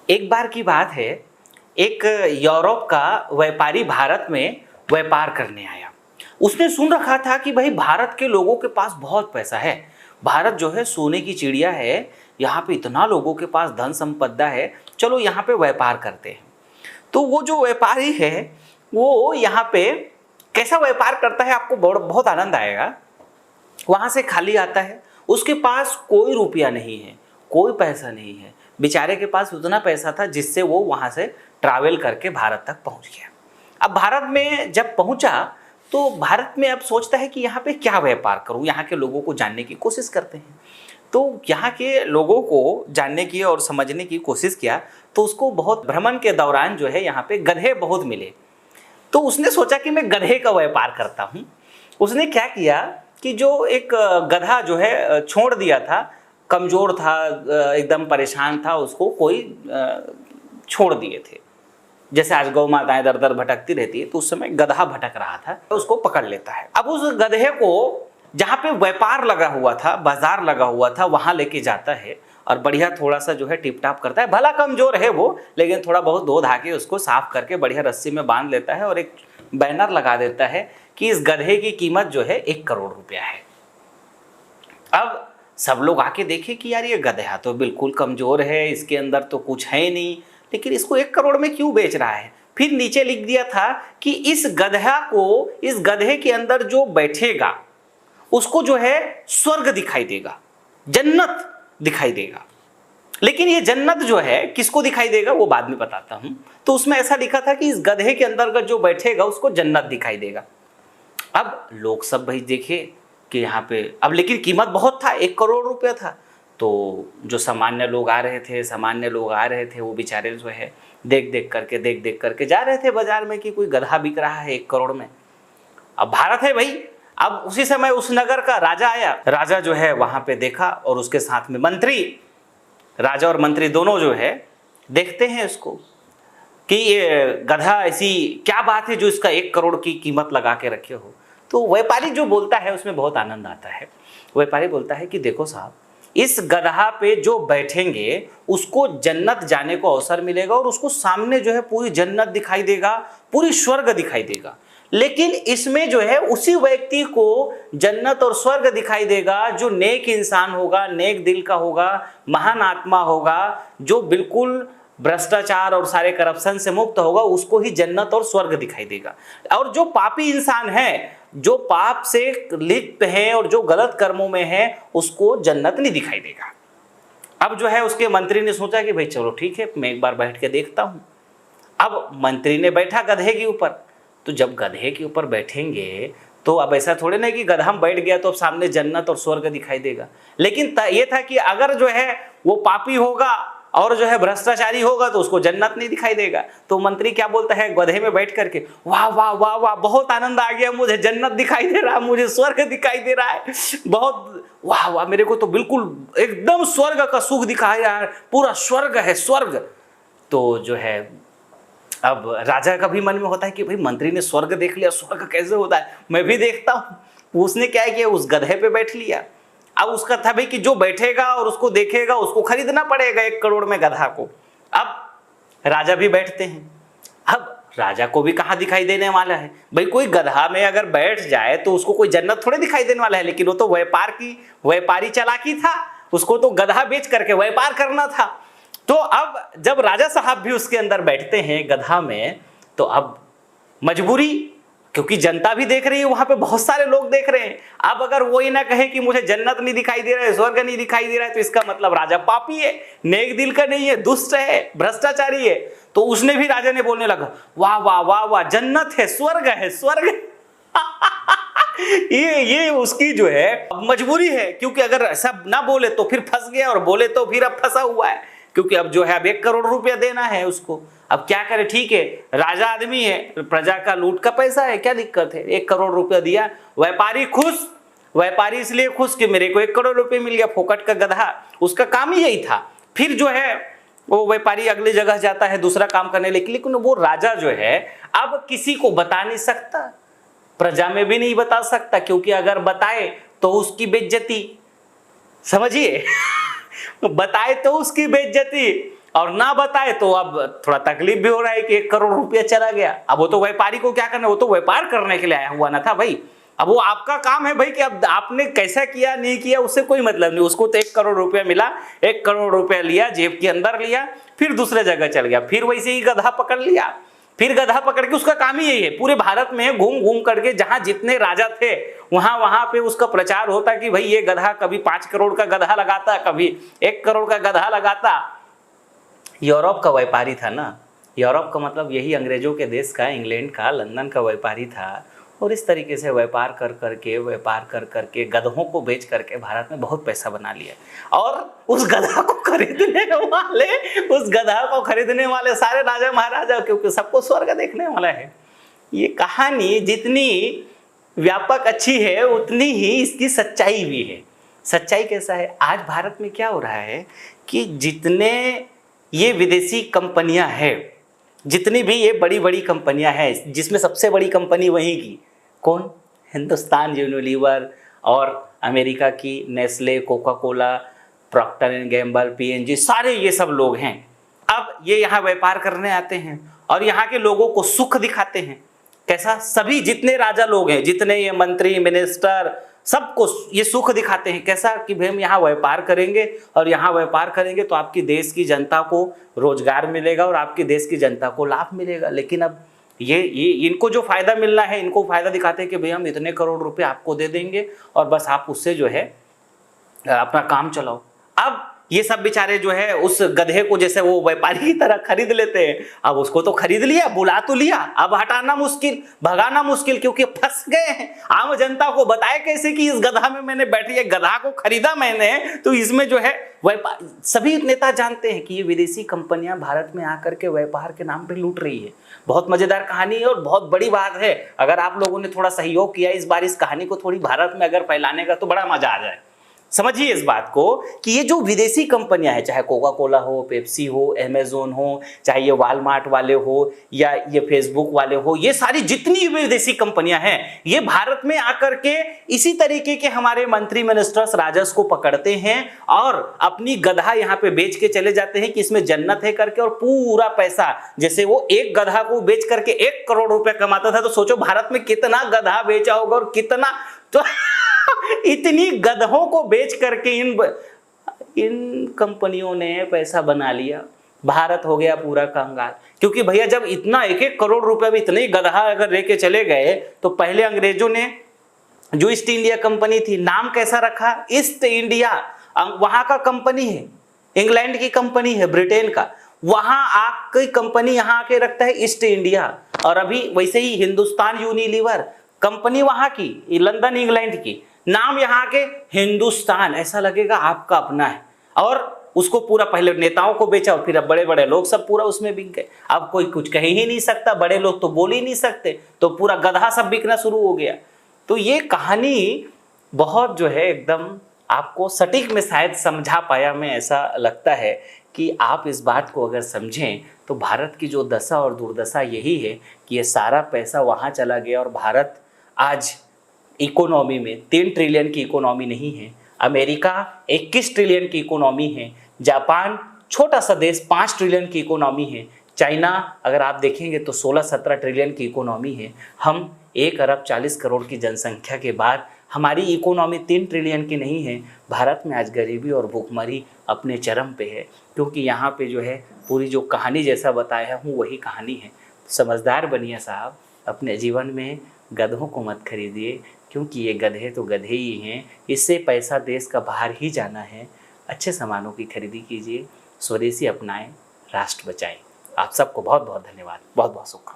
एक बार की बात है, एक यूरोप का व्यापारी भारत में व्यापार करने आया। उसने सुन रखा था कि भाई भारत के लोगों के पास बहुत पैसा है, भारत जो है सोने की चिड़िया है, यहाँ पे इतना लोगों के पास धन संपदा है, चलो यहाँ पे व्यापार करते हैं। तो वो जो व्यापारी है वो यहाँ पे कैसा व्यापार करता है आपको बहुत आनंद आएगा। वहां से खाली आता है, उसके पास कोई रुपया नहीं है, कोई पैसा नहीं है, बेचारे के पास उतना पैसा था जिससे वो वहां से ट्रैवल करके भारत तक पहुंच गया। अब भारत में जब पहुंचा तो भारत में अब सोचता है कि यहाँ पे क्या व्यापार करूं, यहाँ के लोगों को जानने की कोशिश करते हैं। तो यहाँ के लोगों को जानने की और समझने की कोशिश किया तो उसको बहुत भ्रमण के दौरान जो है यहाँ पे गधे बहुत मिले। तो उसने सोचा कि मैं गधे का व्यापार करता हूँ। उसने क्या किया कि जो एक गधा जो है छोड़ दिया था, कमजोर था, एकदम परेशान था, उसको कोई छोड़ दिए थे। जैसे आज गौ माताएं दर दर भटकती रहती है तो उस समय गधा भटक रहा था, उसको पकड़ लेता है। अब उस गधे को जहाँ पे व्यापार लगा हुआ था, बाजार लगा हुआ था, वहां लेके जाता है और बढ़िया थोड़ा सा जो है टिप टाप करता है। भला कमजोर है वो, लेकिन थोड़ा बहुत धो धा के उसको साफ करके बढ़िया रस्सी में बांध लेता है और एक बैनर लगा देता है कि इस गधे की कीमत जो है 1 करोड़ रुपया है। अब सब लोग आके देखे कि यार ये गधा तो बिल्कुल कमजोर है, इसके अंदर तो कुछ है नहीं, लेकिन इसको 1 करोड़ में क्यों बेच रहा है। फिर नीचे लिख दिया था कि इस गधा को, इस गधे के अंदर जो बैठेगा उसको जो है स्वर्ग दिखाई देगा, जन्नत दिखाई देगा। लेकिन ये जन्नत जो है किसको दिखाई देगा वो बाद में बताता हूं। तो उसमें ऐसा लिखा था कि इस गधे के अंदर जो बैठेगा उसको जन्नत दिखाई देगा। अब लोग सब भाई देखे कि यहाँ पे, अब लेकिन कीमत बहुत था, 1 करोड़ रुपया था। तो जो सामान्य लोग आ रहे थे वो बेचारे जो है देख देख करके जा रहे थे बाजार में कि कोई गधा बिक रहा है 1 करोड़ में। अब भारत है भाई। अब उसी समय उस नगर का राजा आया। राजा जो है वहां पे देखा और उसके साथ में मंत्री, राजा और मंत्री दोनों जो है देखते हैं उसको कि ये गधा ऐसी क्या बात है जो इसका 1 करोड़ की कीमत लगा के रखे हो। तो व्यापारी जो बोलता है उसमें बहुत आनंद आता है। व्यापारी बोलता है कि देखो साहब, इस गधा पे जो बैठेंगे उसको जन्नत जाने को अवसर मिलेगा और उसको सामने जो है पूरी जन्नत दिखाई देगा, पूरी स्वर्ग दिखाई देगा। लेकिन इसमें जो है उसी व्यक्ति को जन्नत और स्वर्ग दिखाई देगा जो नेक इंसान होगा, नेक दिल का होगा, महान आत्मा होगा, जो बिल्कुल भ्रष्टाचार और सारे करप्शन से मुक्त होगा, उसको ही जन्नत और स्वर्ग दिखाई देगा। और जो पापी इंसान है, जो पाप से लिप्त है और जो गलत कर्मों में है, उसको जन्नत नहीं दिखाई देगा। अब जो है उसके मंत्री ने सोचा कि भाई चलो ठीक है, मैं एक बार बैठ के देखता हूं। अब मंत्री ने बैठा गधे के ऊपर। तो जब गधे के ऊपर बैठेंगे तो अब ऐसा थोड़े ना कि गधा बैठ गया तो अब सामने जन्नत और स्वर्ग दिखाई देगा। लेकिन ये था कि अगर जो है वो पापी होगा और जो है भ्रष्टाचारी होगा तो उसको जन्नत नहीं दिखाई देगा। तो मंत्री क्या बोलता है गधे में बैठ करके, वाह वाह वाह वाह, बहुत आनंद आ गया, मुझे जन्नत दिखाई दे रहा है, मुझे स्वर्ग दिखाई दे रहा है, बहुत वाह वाह, मेरे को तो बिल्कुल एकदम स्वर्ग का सुख दिखाई रहा है, पूरा स्वर्ग है, स्वर्ग। तो जो है अब राजा का भी मन में होता है कि भाई मंत्री ने स्वर्ग देख लिया, स्वर्ग कैसे होता है, मैं भी देखता हूँ। उसने क्या किया, उस गधे पे बैठ लिया। अब उसका था भाई कि जो बैठेगा और उसको देखेगा उसको खरीदना पड़ेगा 1 करोड़ में गधा को। अब राजा भी बैठते हैं। अब राजा को भी कहाँ दिखाई देने वाला है भाई, कोई गधा में अगर बैठ जाए तो उसको कोई जन्नत थोड़े दिखाई देने वाला है। लेकिन वो तो व्यापारी चालाकी था, उसको तो गधा बेच करके व्यापार करना था। तो अब जब राजा साहब भी उसके अंदर बैठते हैं गधा में, तो अब मजबूरी, क्योंकि जनता भी देख रही है, वहां पे बहुत सारे लोग देख रहे हैं। अब अगर वो ही ना कहे कि मुझे जन्नत नहीं दिखाई दे रहा है, स्वर्ग नहीं दिखाई दे रहा है, तो इसका मतलब राजा पापी है, नेक दिल का नहीं है, दुष्ट है, भ्रष्टाचारी है। तो उसने भी, राजा ने बोलने लगा, वाह वाह वाह वाह, जन्नत है, स्वर्ग है, स्वर्ग ये उसकी जो है मजबूरी है, क्योंकि अगर ऐसा ना बोले तो फिर फंस गया, और बोले तो फिर अब फंसा हुआ है, क्योंकि अब जो है अब 1 करोड़ रुपया देना है उसको। अब क्या करे, ठीक है राजा आदमी है, प्रजा का लूट का पैसा है, क्या दिक्कत है, 1 करोड़ रुपया दिया। व्यापारी खुश, व्यापारी इसलिए खुश कि मेरे को 1 करोड़ रुपये मिल गया, फोकट का गधा, उसका काम ही यही था। फिर जो है वो व्यापारी अगली जगह जाता है दूसरा काम करने, लेकिन वो राजा जो है अब किसी को बता नहीं सकता, प्रजा में भी नहीं बता सकता, क्योंकि अगर बताए तो उसकी बेइज्जती, समझिए बताए तो उसकी बेइज्जती, और ना बताए तो अब थोड़ा तकलीफ भी हो रहा है कि 1 करोड़ रुपया चला गया। अब वो तो व्यापारी को क्या करना, वो तो व्यापार करने के लिए आया हुआ ना था भाई। अब वो आपका काम है भाई कि अब आपने कैसा किया नहीं किया उससे कोई मतलब नहीं। उसको तो 1 करोड़ रुपया मिला, 1 करोड़ रुपया लिया, जेब के अंदर लिया, फिर दूसरे जगह चल गया, फिर वैसे ही गधा पकड़ लिया। फिर गधा पकड़ के, उसका काम ही यही है, पूरे भारत में घूम घूम करके जहां जितने राजा थे वहां वहां पे उसका प्रचार होता कि भाई ये गधा कभी 5 करोड़ का गधा लगाता, कभी 1 करोड़ का गधा लगाता। यूरोप का व्यापारी था ना, यूरोप का मतलब यही अंग्रेजों के देश का, इंग्लैंड का, लंदन का व्यापारी था। और इस तरीके से व्यापार कर करके गधों को बेच करके भारत में बहुत पैसा बना लिया। और उस गधा को खरीदने वाले सारे राजा महाराजा, क्योंकि सबको स्वर्ग देखने वाला है। ये कहानी जितनी व्यापक अच्छी है उतनी ही इसकी सच्चाई भी है। सच्चाई कैसा है, आज भारत में क्या हो रहा है कि जितने ये विदेशी कंपनियां हैं, जितनी भी ये बड़ी बड़ी कंपनियां हैं, जिसमें सबसे बड़ी कंपनी वहीं की कौन, हिंदुस्तान यूनिलीवर, और अमेरिका की Nestle, Coca Cola, Procter and Gamble, PNG, सारे ये सब लोग हैं। अब ये यहाँ व्यापार करने आते हैं और यहाँ के लोगों को सुख दिखाते हैं। कैसा, सभी जितने राजा लोग हैं, जितने ये मंत्री मिनिस्टर, सबको ये सुख दिखाते हैं। कैसा कि भाई हम यहाँ व्यापार करेंगे और यहाँ व्यापार करेंगे तो आपकी देश की जनता को रोजगार मिलेगा और आपकी देश की जनता को लाभ मिलेगा। लेकिन अब ये इनको जो फायदा मिलना है, इनको फायदा दिखाते हैं कि भाई हम इतने करोड़ रुपए आपको दे देंगे और बस आप उससे जो है अपना काम चलाओ। अब ये सब बेचारे जो है उस गधे को जैसे वो व्यापारी की तरह खरीद लेते हैं। अब उसको तो खरीद लिया, बुला तो लिया, अब हटाना मुश्किल, भगाना मुश्किल, क्योंकि फंस गए हैं। आम जनता को बताए कैसे कि इस गधा में मैंने बैठी है, गधा को खरीदा मैंने, तो इसमें जो है व्यापार। सभी नेता जानते हैं कि ये विदेशी कंपनियां भारत में आकर के व्यापार के नाम पे लूट रही है। बहुत मजेदार कहानी है और बहुत बड़ी बात है। अगर आप लोगों ने थोड़ा सहयोग किया इस बार इस कहानी को थोड़ी भारत में अगर फैलाने का, तो बड़ा मजा आ जाए। समझिए इस बात को कि ये जो विदेशी कंपनियां हैं, चाहे कोका कोला हो, पेप्सी हो, अमेज़न हो, चाहे ये वॉलमार्ट वाले हो या ये फेसबुक वाले हो, ये सारी जितनी भी विदेशी कंपनियां हैं, ये भारत में आकर के इसी तरीके के हमारे मंत्री मिनिस्टर्स राजस्व को पकड़ते हैं और अपनी गधा यहाँ पे बेच के चले जाते हैं कि इसमें जन्नत है करके, और पूरा पैसा, जैसे वो एक गधा को बेच करके 1 करोड़ रुपया कमाता था, तो सोचो भारत में कितना गधा बेचा होगा और कितना, तो इतनी गधों को बेच करके इन कंपनियों ने पैसा बना लिया। भारत हो गया पूरा कंगाल। क्योंकि भैया जब इतना 1-1 करोड़ रुपए में इतने गधा अगर लेके चले गए, तो पहले अंग्रेजों ने जो ईस्ट इंडिया कंपनी थी, नाम कैसा रखा, ईस्ट इंडिया, वहां का कंपनी है, इंग्लैंड की कंपनी है, ब्रिटेन का, वहां आके कंपनी यहाँ आके रखता है ईस्ट इंडिया। और अभी वैसे ही हिंदुस्तान यूनिलीवर कंपनी वहां की, लंदन इंग्लैंड की, नाम यहाँ के हिंदुस्तान, ऐसा लगेगा आपका अपना है। और उसको पूरा पहले नेताओं को बेचा और फिर अब बड़े बड़े लोग सब पूरा उसमें बिक गए। अब कोई कुछ कह ही नहीं सकता, बड़े लोग तो बोल ही नहीं सकते, तो पूरा गधा सब बिकना शुरू हो गया। तो ये कहानी बहुत जो है एकदम आपको सटीक में शायद समझा पाया, मैं ऐसा लगता है कि आप इस बात को अगर समझें तो भारत की जो दशा और दुर्दशा यही है कि ये सारा पैसा वहाँ चला गया और भारत आज इकोनॉमी में 3 ट्रिलियन की इकोनॉमी नहीं है, अमेरिका 21 ट्रिलियन की इकोनॉमी है, जापान छोटा सा देश 5 ट्रिलियन की इकोनॉमी है, चाइना अगर आप देखेंगे तो 16-17 ट्रिलियन की इकोनॉमी है। हम 1 अरब 40 करोड़ की जनसंख्या के बाद हमारी इकोनॉमी 3 ट्रिलियन की नहीं है। भारत में आज गरीबी और भूखमरी अपने चरम पे है, क्योंकि यहाँ पे जो है पूरी जो कहानी जैसा बताया हूँ वही कहानी है। समझदार बनिए साहब, अपने जीवन में गधों को मत खरीदिए, क्योंकि ये गधे तो गधे ही हैं, इससे पैसा देश का बाहर ही जाना है। अच्छे सामानों की खरीदी कीजिए, स्वदेशी अपनाएं, राष्ट्र बचाएं। आप सबको बहुत बहुत धन्यवाद, बहुत बहुत शुभकामनाएं।